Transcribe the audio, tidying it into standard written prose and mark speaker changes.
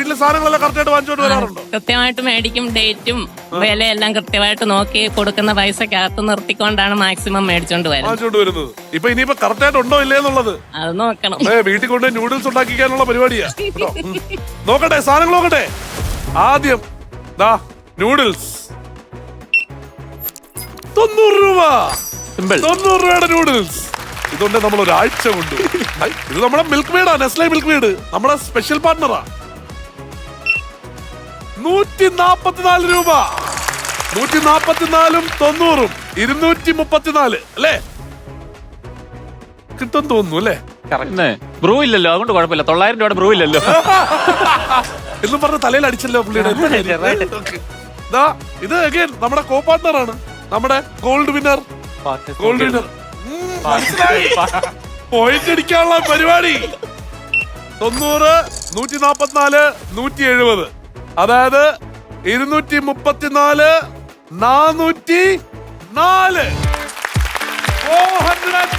Speaker 1: വീട്ടിലെ സാധനങ്ങളെല്ലാം കറക്റ്റായിട്ട് വാങ്ങിച്ചോണ്ട് വരാറുണ്ടോ?
Speaker 2: കൃത്യമായിട്ട് മേടിക്കും. ഡേറ്റും വിലയെല്ലാം കൃത്യമായിട്ട് നോക്കി കൊടുക്കുന്ന പൈസക്കകത്ത് നിർത്തിക്കൊണ്ടാണ് മാക്സിമം മേടിച്ചോണ്ട്
Speaker 1: വരുന്നത്. ഇപ്പൊ ഇനിയിപ്പോ കറക്റ്റായിട്ട് ഉണ്ടോ ഇല്ലേ എന്നുള്ളത്
Speaker 2: അത് നോക്കണം.
Speaker 1: വീട്ടിൽ കൊണ്ട് നൂഡിൽസ് ഉണ്ടാക്കിക്കാനുള്ള പരിപാടിയാ. നോക്കട്ടെ, സാധനങ്ങൾ നോക്കട്ടെ. ആദ്യം നൂഡിൽസ് 90 രൂപ. 90 രൂപയുടെ നൂഡിൽസ്. ഇതുകൊണ്ട് നമ്മൾ ഒരാഴ്ച കൊണ്ട്. ഇത് നമ്മുടെ മിൽക്ക് മെയ്ഡാ, നെസ്ലെ മിൽക്ക് മെയ്ഡ്, നമ്മുടെ സ്പെഷ്യൽ പാർട്ണറാ. 144 രൂപ. 144ഉം 90ഉം 234 അല്ലേ? കിട്ടും തോന്നുന്നു അല്ലേ?
Speaker 3: ബ്രൂ ഇല്ലല്ലോ, അതുകൊണ്ട് കുഴപ്പമില്ല. 900 രൂപയുടെ ബ്രൂ ഇല്ലല്ലോ
Speaker 1: എന്നും പറഞ്ഞ തലയിൽ അടിച്ചല്ലോ പുള്ളിയുടെ. ഇത് അഗൈൻ നമ്മുടെ കോ പാർട്ണർ ആണ്, നമ്മുടെ ഗോൾഡ് വിന്നർ. പോയിന്റ് അടിക്കാനുള്ള പരിപാടി. 90, 144, 170. അതായത് 234, 404.